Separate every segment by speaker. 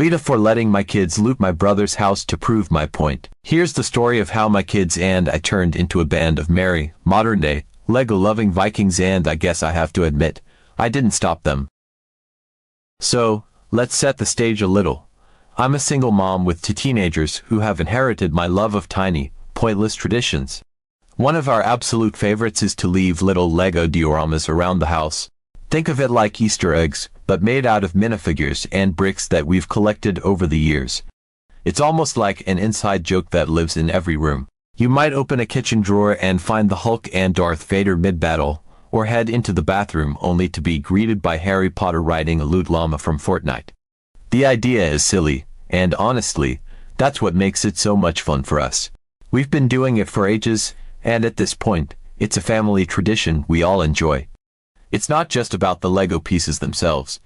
Speaker 1: AITA for letting my kids loot my brother's house to prove my point. Here's the story of how my kids and I turned into a band of merry, modern-day, Lego-loving Vikings, and I guess I have to admit, I didn't stop them. So, let's set the stage a little. I'm a single mom with two teenagers who have inherited my love of tiny, pointless traditions. One of our absolute favorites is to leave little Lego dioramas around the house. Think of it like Easter eggs, but made out of minifigures and bricks that we've collected over the years. It's almost like an inside joke that lives in every room. You might open a kitchen drawer and find the Hulk and Darth Vader mid-battle, or head into the bathroom only to be greeted by Harry Potter riding a loot llama from Fortnite. The idea is silly, and honestly, that's what makes it so much fun for us. We've been doing it for ages, and at this point, it's a family tradition we all enjoy. It's not just about the Lego pieces themselves.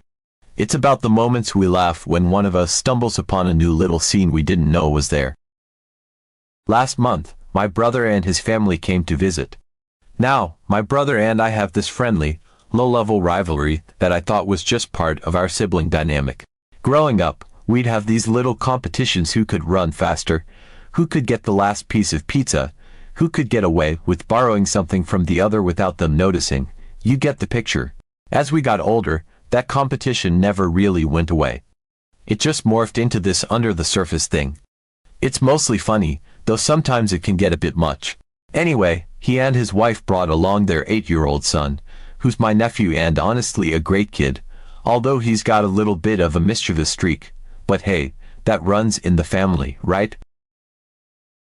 Speaker 1: It's about the moments we laugh when one of us stumbles upon a new little scene we didn't know was there. Last month, my brother and his family came to visit. Now, my brother and I have this friendly, low-level rivalry that I thought was just part of our sibling dynamic. Growing up, we'd have these little competitions: who could run faster, who could get the last piece of pizza, who could get away with borrowing something from the other without them noticing. You get the picture. As we got older, that competition never really went away. It just morphed into this under-the-surface thing. It's mostly funny, though sometimes it can get a bit much. Anyway, he and his wife brought along their 8-year-old son, who's my nephew and honestly a great kid, although he's got a little bit of a mischievous streak. But hey, that runs in the family, right?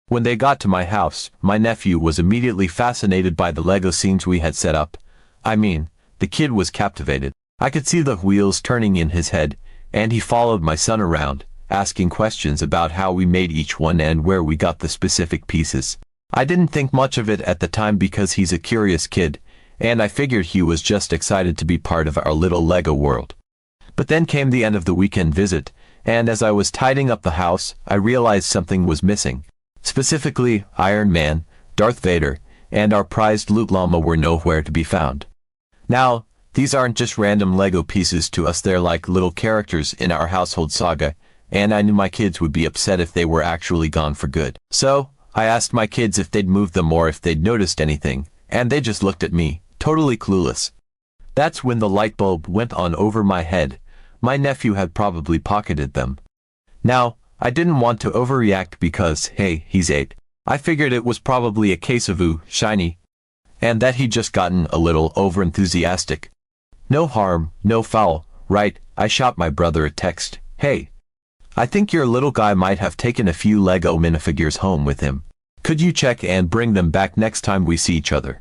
Speaker 1: When they got to my house, my nephew was immediately fascinated by the Lego scenes we had set up. I mean, the kid was captivated. I could see the wheels turning in his head, and he followed my son around, asking questions about how we made each one and where we got the specific pieces. I didn't think much of it at the time because he's a curious kid, and I figured he was just excited to be part of our little Lego world. But then came the end of the weekend visit, and as I was tidying up the house, I realized something was missing. Specifically, Iron Man, Darth Vader, and our prized loot llama were nowhere to be found. Now, these aren't just random Lego pieces to us, they're like little characters in our household saga, and I knew my kids would be upset if they were actually gone for good. So, I asked my kids if they'd moved them or if they'd noticed anything, and they just looked at me, totally clueless. That's when the light bulb went on over my head. My nephew had probably pocketed them. Now, I didn't want to overreact because, hey, he's 8. I figured it was probably a case of ooh, shiny, and that he'd just gotten a little overenthusiastic. No harm, no foul, right? I shot my brother a text. Hey, I think your little guy might have taken a few Lego minifigures home with him. Could you check and bring them back next time we see each other?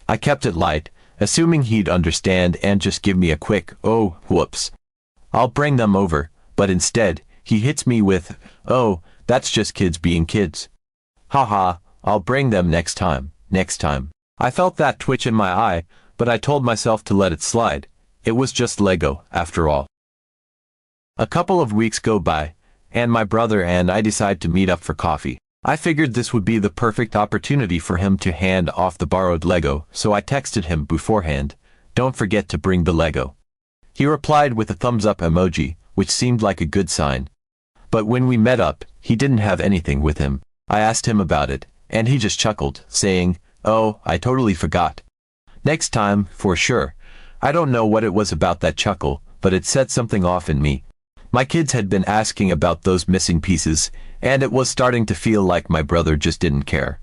Speaker 1: I kept it light, assuming he'd understand and just give me a quick, oh, whoops. I'll bring them over, but instead, he hits me with, oh, that's just kids being kids. Haha, I'll bring them next time. I felt that twitch in my eye, but I told myself to let it slide. It was just Lego, after all. A couple of weeks go by, and my brother and I decide to meet up for coffee. I figured this would be the perfect opportunity for him to hand off the borrowed Lego, so I texted him beforehand, "Don't forget to bring the Lego." He replied with a thumbs up emoji, which seemed like a good sign. But when we met up, he didn't have anything with him. I asked him about it, and he just chuckled, saying, "Oh, I totally forgot. Next time, for sure." I don't know what it was about that chuckle, but it set something off in me. My kids had been asking about those missing pieces, and it was starting to feel like my brother just didn't care.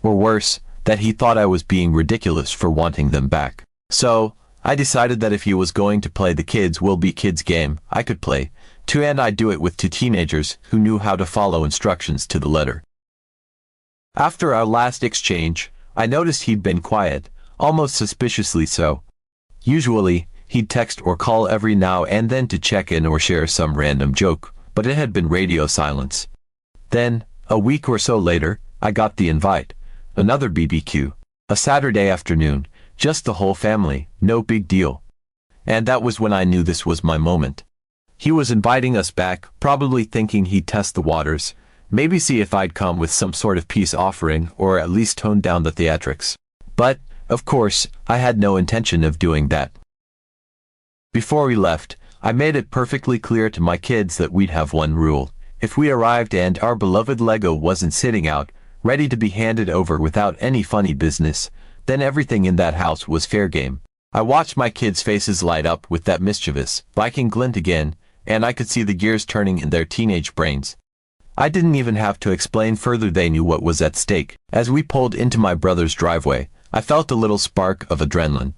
Speaker 1: Or worse, that he thought I was being ridiculous for wanting them back. So, I decided that if he was going to play the kids will be kids game, I could play too, and I'd do it with two teenagers who knew how to follow instructions to the letter. After our last exchange, I noticed he'd been quiet, almost suspiciously so. Usually, he'd text or call every now and then to check in or share some random joke, but it had been radio silence. Then, a week or so later, I got the invite. Another BBQ. A Saturday afternoon, just the whole family, no big deal. And that was when I knew this was my moment. He was inviting us back, probably thinking he'd test the waters, maybe see if I'd come with some sort of peace offering or at least tone down the theatrics. But, of course, I had no intention of doing that. Before we left, I made it perfectly clear to my kids that we'd have one rule. If we arrived and our beloved Lego wasn't sitting out, ready to be handed over without any funny business, then everything in that house was fair game. I watched my kids' faces light up with that mischievous, Viking glint again, and I could see the gears turning in their teenage brains. I didn't even have to explain further, they knew what was at stake. As we pulled into my brother's driveway, I felt a little spark of adrenaline.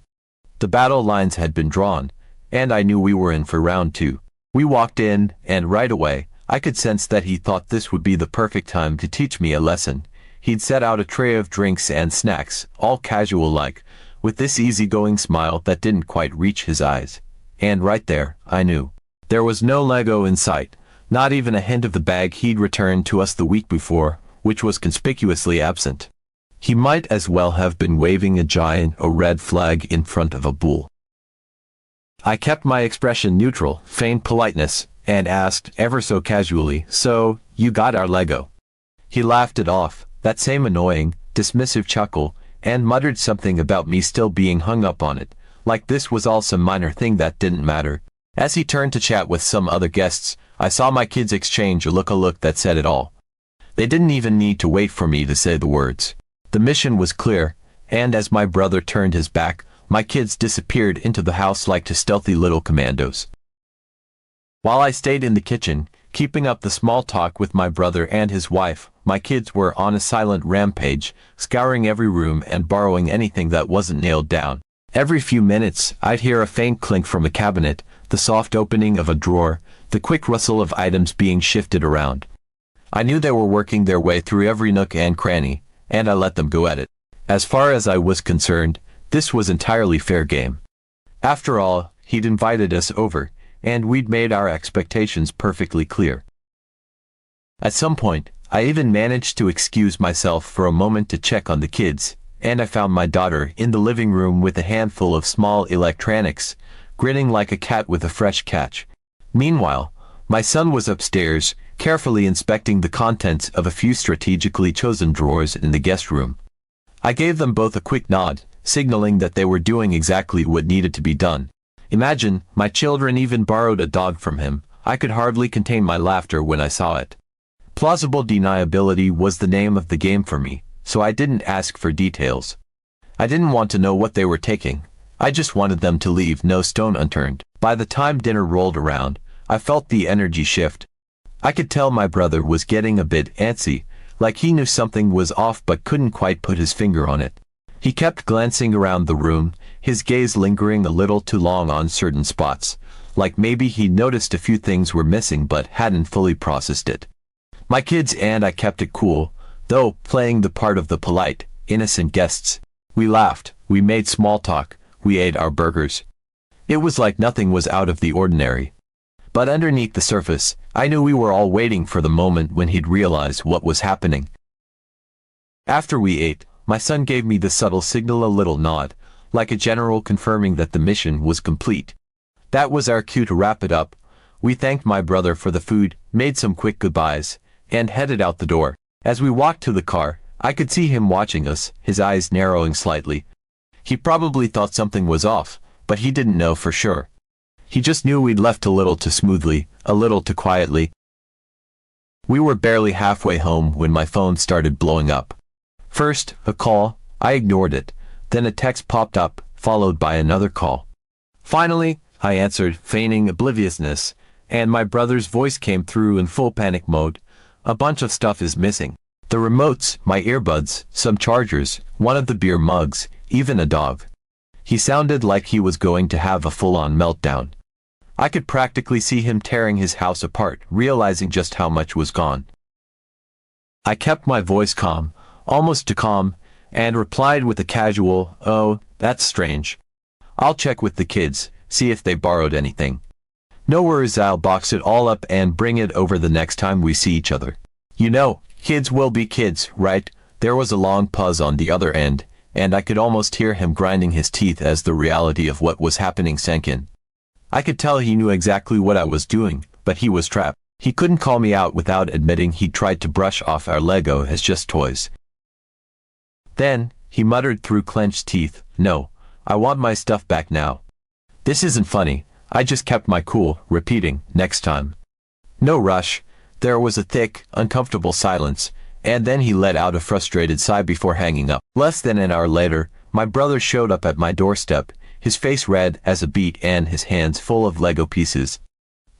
Speaker 1: The battle lines had been drawn, and I knew we were in for round two. We walked in, and right away, I could sense that he thought this would be the perfect time to teach me a lesson. He'd set out a tray of drinks and snacks, all casual-like, with this easygoing smile that didn't quite reach his eyes. And right there, I knew. There was no Lego in sight, not even a hint of the bag he'd returned to us the week before, which was conspicuously absent. He might as well have been waving a giant red flag in front of a bull. I kept my expression neutral, feigned politeness, and asked, ever so casually, "So, you got our Lego?" He laughed it off, that same annoying, dismissive chuckle, and muttered something about me still being hung up on it, like this was all some minor thing that didn't matter. As he turned to chat with some other guests, I saw my kids exchange a look that said it all. They didn't even need to wait for me to say the words. The mission was clear, and as my brother turned his back, my kids disappeared into the house like two stealthy little commandos. While I stayed in the kitchen, keeping up the small talk with my brother and his wife, my kids were on a silent rampage, scouring every room and borrowing anything that wasn't nailed down. Every few minutes, I'd hear a faint clink from a cabinet, the soft opening of a drawer, the quick rustle of items being shifted around. I knew they were working their way through every nook and cranny, and I let them go at it. As far as I was concerned, this was entirely fair game. After all, he'd invited us over, and we'd made our expectations perfectly clear. At some point, I even managed to excuse myself for a moment to check on the kids, and I found my daughter in the living room with a handful of small electronics, grinning like a cat with a fresh catch. Meanwhile, my son was upstairs, carefully inspecting the contents of a few strategically chosen drawers in the guest room. I gave them both a quick nod, signaling that they were doing exactly what needed to be done. Imagine, my children even borrowed a dog from him. I could hardly contain my laughter when I saw it. Plausible deniability was the name of the game for me, so I didn't ask for details. I didn't want to know what they were taking. I just wanted them to leave no stone unturned. By the time dinner rolled around, I felt the energy shift. I could tell my brother was getting a bit antsy, like he knew something was off but couldn't quite put his finger on it. He kept glancing around the room, his gaze lingering a little too long on certain spots, like maybe he noticed a few things were missing but hadn't fully processed it. My kids and I kept it cool, though, playing the part of the polite, innocent guests. We laughed, we made small talk, we ate our burgers. It was like nothing was out of the ordinary. But underneath the surface, I knew we were all waiting for the moment when he'd realize what was happening. After we ate, my son gave me the subtle signal, a little nod, like a general confirming that the mission was complete. That was our cue to wrap it up. We thanked my brother for the food, made some quick goodbyes, and headed out the door. As we walked to the car, I could see him watching us, his eyes narrowing slightly. He probably thought something was off, but he didn't know for sure. He just knew we'd left a little too smoothly, a little too quietly. We were barely halfway home when my phone started blowing up. First, a call. I ignored it. Then a text popped up, followed by another call. Finally, I answered, feigning obliviousness, and my brother's voice came through in full panic mode. "A bunch of stuff is missing. The remotes, my earbuds, some chargers, one of the beer mugs, even a dog." He sounded like he was going to have a full-on meltdown. I could practically see him tearing his house apart, realizing just how much was gone. I kept my voice calm, almost too calm, and replied with a casual, "Oh, that's strange. I'll check with the kids, see if they borrowed anything. No worries, I'll box it all up and bring it over the next time we see each other. You know, kids will be kids, right?" There was a long pause on the other end, and I could almost hear him grinding his teeth as the reality of what was happening sank in. I could tell he knew exactly what I was doing, but he was trapped. He couldn't call me out without admitting he'd tried to brush off our Lego as just toys. Then, he muttered through clenched teeth, "No, I want my stuff back now. This isn't funny. I just kept my cool, repeating, "Next time." No rush. There was a thick, uncomfortable silence, and then he let out a frustrated sigh before hanging up. Less than an hour later, my brother showed up at my doorstep, his face red as a beet and his hands full of Lego pieces.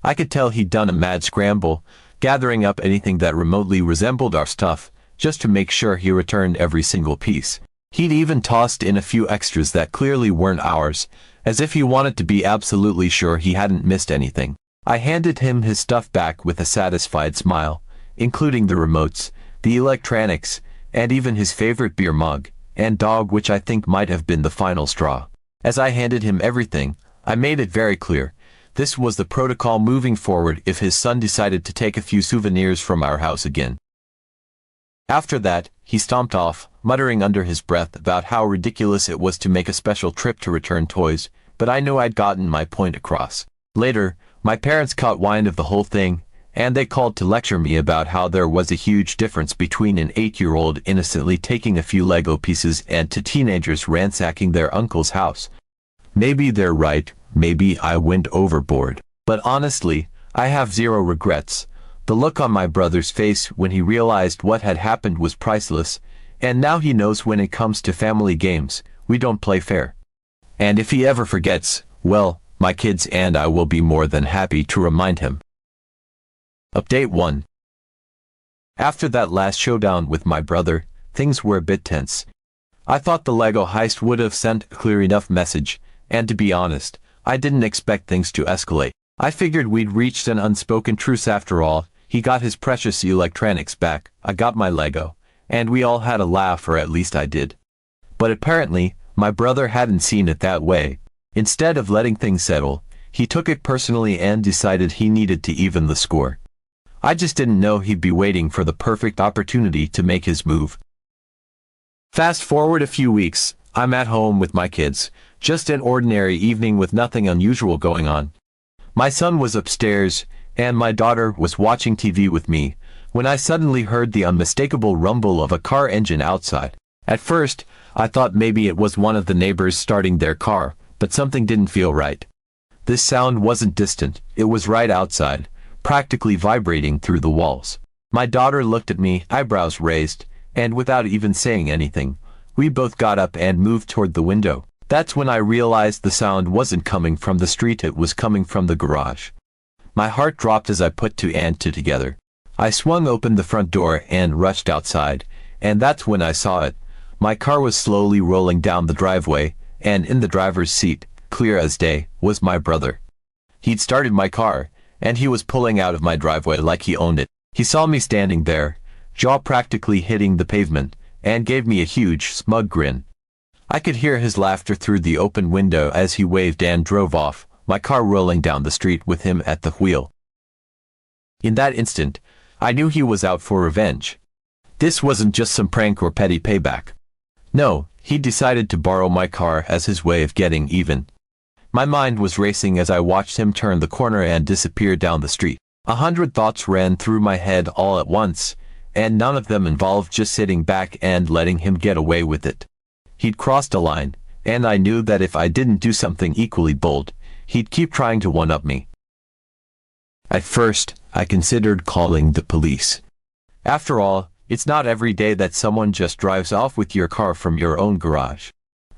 Speaker 1: I could tell he'd done a mad scramble, gathering up anything that remotely resembled our stuff, just to make sure he returned every single piece. He'd even tossed in a few extras that clearly weren't ours, as if he wanted to be absolutely sure he hadn't missed anything. I handed him his stuff back with a satisfied smile, including the remotes, the electronics, and even his favorite beer mug and dog, which I think might have been the final straw. As I handed him everything, I made it very clear. This was the protocol moving forward if his son decided to take a few souvenirs from our house again. After that, he stomped off, muttering under his breath about how ridiculous it was to make a special trip to return toys, but I knew I'd gotten my point across. Later, my parents caught wind of the whole thing, and they called to lecture me about how there was a huge difference between an 8-year-old innocently taking a few Lego pieces and to teenagers ransacking their uncle's house. Maybe they're right, maybe I went overboard. But honestly, I have zero regrets. The look on my brother's face when he realized what had happened was priceless, and now he knows when it comes to family games, we don't play fair. And if he ever forgets, well, my kids and I will be more than happy to remind him. Update 1. After that last showdown with my brother, things were a bit tense. I thought the Lego heist would have sent a clear enough message, and to be honest, I didn't expect things to escalate. I figured we'd reached an unspoken truce after all. He got his precious electronics back, I got my Lego, and we all had a laugh, or at least I did. But apparently, my brother hadn't seen it that way. Instead of letting things settle, he took it personally and decided he needed to even the score. I just didn't know he'd be waiting for the perfect opportunity to make his move. Fast forward a few weeks, I'm at home with my kids, just an ordinary evening with nothing unusual going on. My son was upstairs, and my daughter was watching TV with me, when I suddenly heard the unmistakable rumble of a car engine outside. At first, I thought maybe it was one of the neighbors starting their car, but something didn't feel right. This sound wasn't distant, it was right outside, practically vibrating through the walls. My daughter looked at me, eyebrows raised, and without even saying anything, we both got up and moved toward the window. That's when I realized the sound wasn't coming from the street, it was coming from the garage. My heart dropped as I put two and two together. I swung open the front door and rushed outside, and that's when I saw it. My car was slowly rolling down the driveway, and in the driver's seat, clear as day, was my brother. He'd started my car, and he was pulling out of my driveway like he owned it. He saw me standing there, jaw practically hitting the pavement, and gave me a huge, smug grin. I could hear his laughter through the open window as he waved and drove off, my car rolling down the street with him at the wheel. In that instant, I knew he was out for revenge. This wasn't just some prank or petty payback. No, he decided to borrow my car as his way of getting even. My mind was racing as I watched him turn the corner and disappear down the street. 100 thoughts ran through my head all at once, and none of them involved just sitting back and letting him get away with it. He'd crossed a line, and I knew that if I didn't do something equally bold, he'd keep trying to one-up me. At first, I considered calling the police. After all, it's not every day that someone just drives off with your car from your own garage.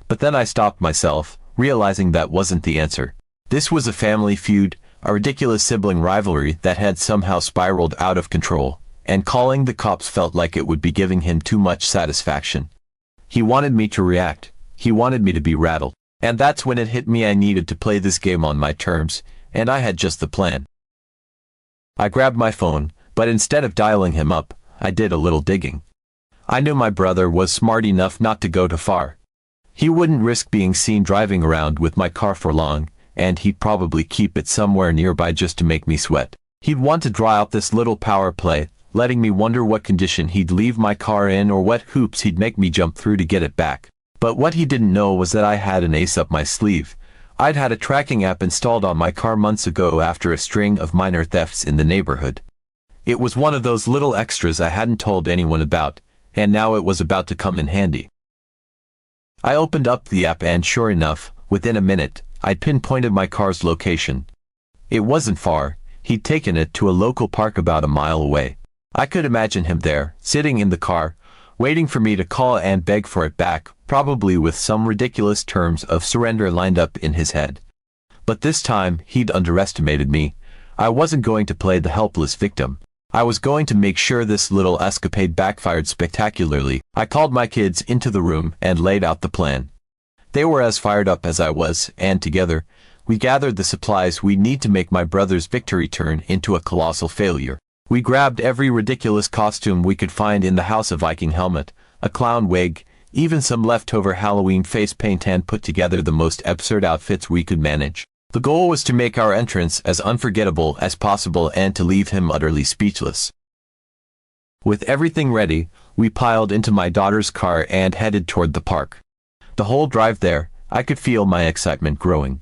Speaker 1: But then I stopped myself, realizing that wasn't the answer. This was a family feud, a ridiculous sibling rivalry that had somehow spiraled out of control, and calling the cops felt like it would be giving him too much satisfaction. He wanted me to react. He wanted me to be rattled. And that's when it hit me, I needed to play this game on my terms, and I had just the plan. I grabbed my phone, but instead of dialing him up, I did a little digging. I knew my brother was smart enough not to go too far. He wouldn't risk being seen driving around with my car for long, and he'd probably keep it somewhere nearby just to make me sweat. He'd want to draw out this little power play, letting me wonder what condition he'd leave my car in or what hoops he'd make me jump through to get it back. But what he didn't know was that I had an ace up my sleeve. I'd had a tracking app installed on my car months ago after a string of minor thefts in the neighborhood. It was one of those little extras I hadn't told anyone about, and now it was about to come in handy. I opened up the app and sure enough, within a minute, I'd pinpointed my car's location. It wasn't far. He'd taken it to a local park about a mile away. I could imagine him there, sitting in the car, waiting for me to call and beg for it back, probably with some ridiculous terms of surrender lined up in his head. But this time, he'd underestimated me. I wasn't going to play the helpless victim. I was going to make sure this little escapade backfired spectacularly. I called my kids into the room and laid out the plan. They were as fired up as I was, and together, we gathered the supplies we need to make my brother's victory turn into a colossal failure. We grabbed every ridiculous costume we could find in the house: a Viking helmet, a clown wig, even some leftover Halloween face paint, and put together the most absurd outfits we could manage. The goal was to make our entrance as unforgettable as possible and to leave him utterly speechless. With everything ready, we piled into my daughter's car and headed toward the park. The whole drive there, I could feel my excitement growing.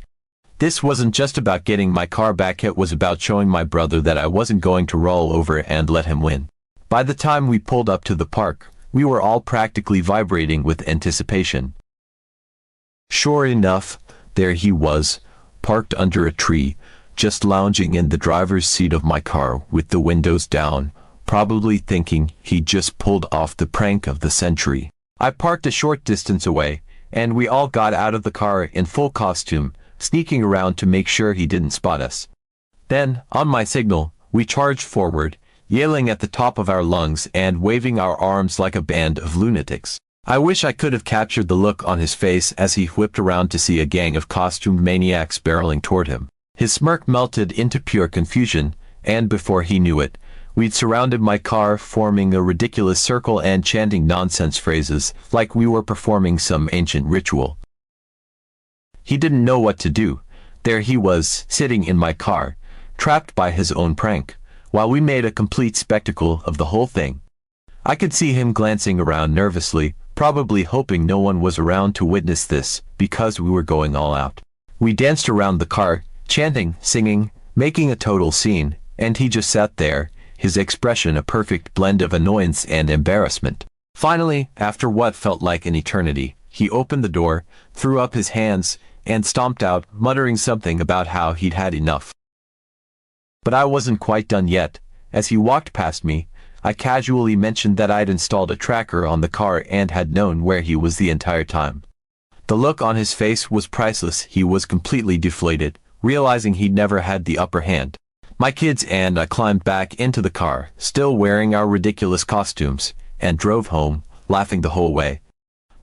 Speaker 1: This wasn't just about getting my car back, it was about showing my brother that I wasn't going to roll over and let him win. By the time we pulled up to the park, we were all practically vibrating with anticipation. Sure enough, there he was, parked under a tree, just lounging in the driver's seat of my car with the windows down, probably thinking he'd just pulled off the prank of the century. I parked a short distance away, and we all got out of the car in full costume, sneaking around to make sure he didn't spot us. Then, on my signal, we charged forward, yelling at the top of our lungs and waving our arms like a band of lunatics. I wish I could have captured the look on his face as he whipped around to see a gang of costumed maniacs barreling toward him. His smirk melted into pure confusion, and before he knew it, we'd surrounded my car, forming a ridiculous circle and chanting nonsense phrases like we were performing some ancient ritual. He didn't know what to do. There he was, sitting in my car, trapped by his own prank, while we made a complete spectacle of the whole thing. I could see him glancing around nervously, probably hoping no one was around to witness this, because we were going all out. We danced around the car, chanting, singing, making a total scene, and he just sat there, his expression a perfect blend of annoyance and embarrassment. Finally, after what felt like an eternity, he opened the door, threw up his hands, and stomped out, muttering something about how he'd had enough. But I wasn't quite done yet. As he walked past me, I casually mentioned that I'd installed a tracker on the car and had known where he was the entire time. The look on his face was priceless. He was completely deflated, realizing he'd never had the upper hand. My kids and I climbed back into the car, still wearing our ridiculous costumes, and drove home, laughing the whole way.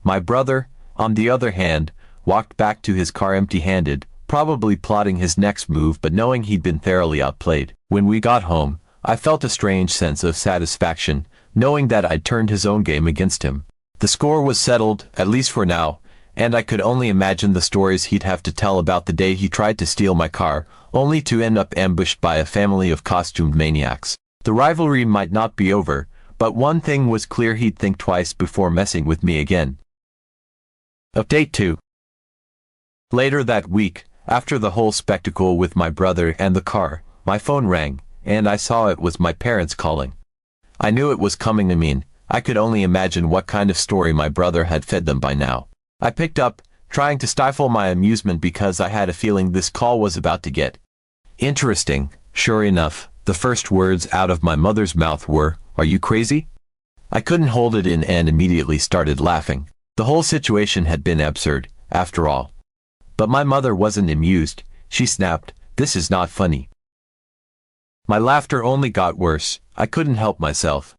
Speaker 1: My brother, on the other hand, walked back to his car empty-handed, probably plotting his next move but knowing he'd been thoroughly outplayed. When we got home, I felt a strange sense of satisfaction, knowing that I'd turned his own game against him. The score was settled, at least for now, and I could only imagine the stories he'd have to tell about the day he tried to steal my car, only to end up ambushed by a family of costumed maniacs. The rivalry might not be over, but one thing was clear: he'd think twice before messing with me again. Update 2. Later that week, after the whole spectacle with my brother and the car, my phone rang, and I saw it was my parents calling. I knew it was coming. I could only imagine what kind of story my brother had fed them by now. I picked up, trying to stifle my amusement because I had a feeling this call was about to get interesting. Sure enough, the first words out of my mother's mouth were, "Are you crazy?" I couldn't hold it in and immediately started laughing. The whole situation had been absurd, after all. But my mother wasn't amused. She snapped, "This is not funny." My laughter only got worse. I couldn't help myself.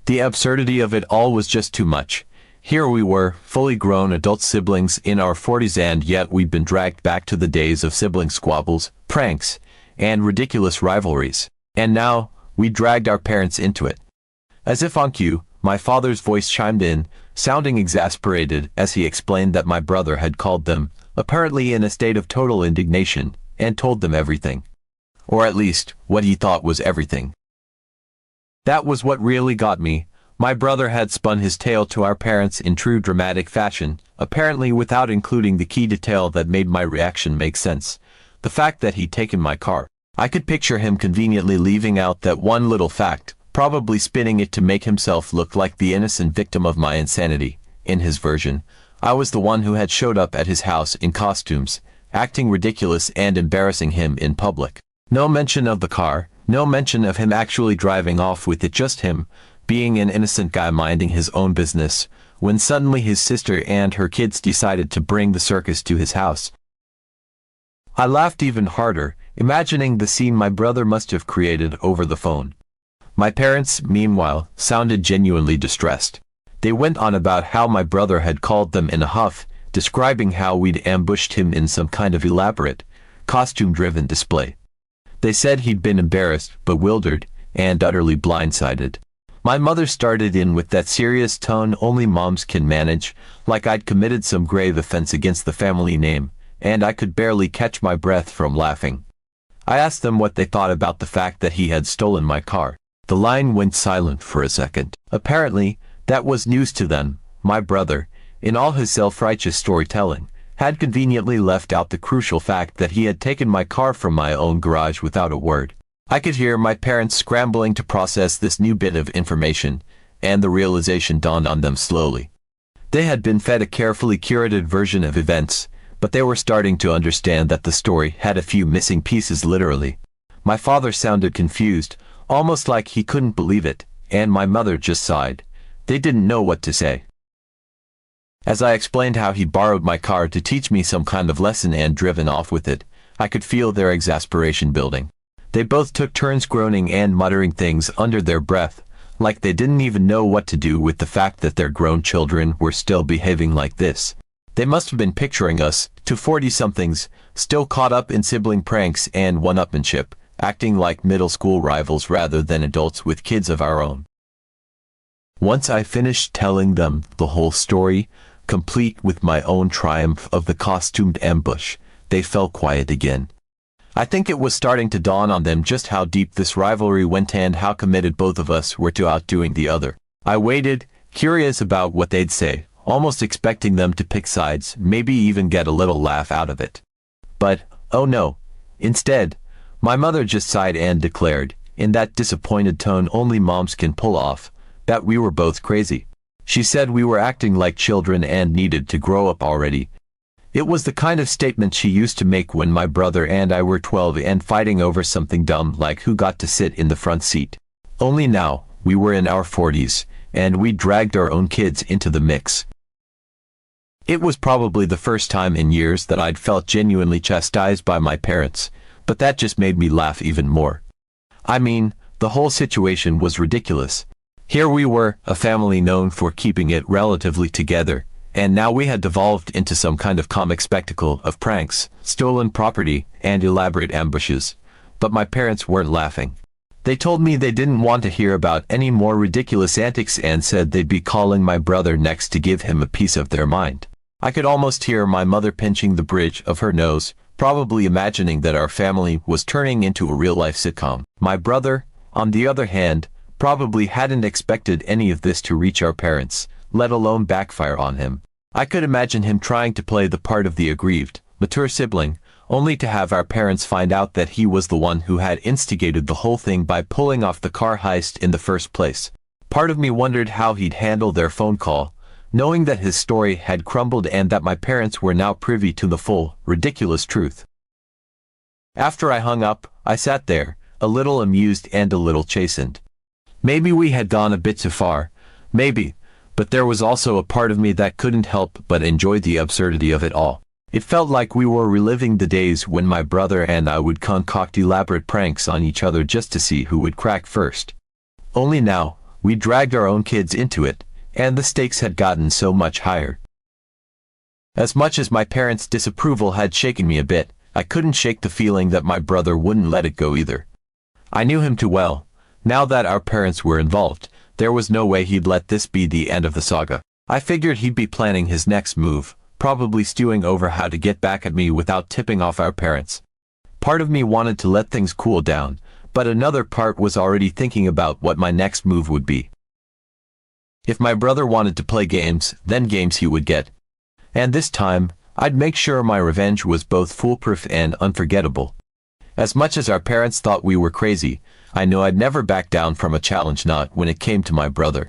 Speaker 1: The absurdity of it all was just too much. Here we were, fully grown adult siblings in our 40s, and yet we'd been dragged back to the days of sibling squabbles, pranks, and ridiculous rivalries. And now, we dragged our parents into it. As if on cue, my father's voice chimed in, sounding exasperated as he explained that my brother had called them, apparently in a state of total indignation, and told them everything. Or at least, what he thought was everything. That was what really got me. My brother had spun his tale to our parents in true dramatic fashion, apparently without including the key detail that made my reaction make sense: the fact that he'd taken my car. I could picture him conveniently leaving out that one little fact, probably spinning it to make himself look like the innocent victim of my insanity. In his version, I was the one who had showed up at his house in costumes, acting ridiculous and embarrassing him in public. No mention of the car, no mention of him actually driving off with it, just him, being an innocent guy minding his own business, when suddenly his sister and her kids decided to bring the circus to his house. I laughed even harder, imagining the scene my brother must have created over the phone. My parents, meanwhile, sounded genuinely distressed. They went on about how my brother had called them in a huff, describing how we'd ambushed him in some kind of elaborate, costume-driven display. They said he'd been embarrassed, bewildered, and utterly blindsided. My mother started in with that serious tone only moms can manage, like I'd committed some grave offense against the family name, and I could barely catch my breath from laughing. I asked them what they thought about the fact that he had stolen my car. The line went silent for a second. Apparently, that was news to them. My brother, in all his self-righteous storytelling, had conveniently left out the crucial fact that he had taken my car from my own garage without a word. I could hear my parents scrambling to process this new bit of information, and the realization dawned on them slowly. They had been fed a carefully curated version of events, but they were starting to understand that the story had a few missing pieces literally. My father sounded confused, almost like he couldn't believe it, and my mother just sighed. They didn't know what to say. As I explained how he borrowed my car to teach me some kind of lesson and driven off with it, I could feel their exasperation building. They both took turns groaning and muttering things under their breath, like they didn't even know what to do with the fact that their grown children were still behaving like this. They must have been picturing us, two 40-somethings, still caught up in sibling pranks and one-upmanship, acting like middle school rivals rather than adults with kids of our own. Once I finished telling them the whole story, complete with my own triumph of the costumed ambush, they fell quiet again. I think it was starting to dawn on them just how deep this rivalry went and how committed both of us were to outdoing the other. I waited, curious about what they'd say, almost expecting them to pick sides, maybe even get a little laugh out of it. But, oh no. Instead, my mother just sighed and declared, in that disappointed tone only moms can pull off, that we were both crazy. She said we were acting like children and needed to grow up already. It was the kind of statement she used to make when my brother and I were 12 and fighting over something dumb like who got to sit in the front seat. Only now, we were in our 40s, and we dragged our own kids into the mix. It was probably the first time in years that I'd felt genuinely chastised by my parents, but that just made me laugh even more. I mean, the whole situation was ridiculous. Here we were, a family known for keeping it relatively together, and now we had devolved into some kind of comic spectacle of pranks, stolen property, and elaborate ambushes. But my parents weren't laughing. They told me they didn't want to hear about any more ridiculous antics and said they'd be calling my brother next to give him a piece of their mind. I could almost hear my mother pinching the bridge of her nose, probably imagining that our family was turning into a real-life sitcom. My brother, on the other hand, probably hadn't expected any of this to reach our parents, let alone backfire on him. I could imagine him trying to play the part of the aggrieved, mature sibling, only to have our parents find out that he was the one who had instigated the whole thing by pulling off the car heist in the first place. Part of me wondered how he'd handle their phone call, knowing that his story had crumbled and that my parents were now privy to the full, ridiculous truth. After I hung up, I sat there, a little amused and a little chastened. Maybe we had gone a bit too far, maybe, but there was also a part of me that couldn't help but enjoy the absurdity of it all. It felt like we were reliving the days when my brother and I would concoct elaborate pranks on each other just to see who would crack first. Only now, we dragged our own kids into it, and the stakes had gotten so much higher. As much as my parents' disapproval had shaken me a bit, I couldn't shake the feeling that my brother wouldn't let it go either. I knew him too well. Now that our parents were involved, there was no way he'd let this be the end of the saga. I figured he'd be planning his next move, probably stewing over how to get back at me without tipping off our parents. Part of me wanted to let things cool down, but another part was already thinking about what my next move would be. If my brother wanted to play games, then games he would get. And this time, I'd make sure my revenge was both foolproof and unforgettable. As much as our parents thought we were crazy, I knew I'd never back down from a challenge, not when it came to my brother.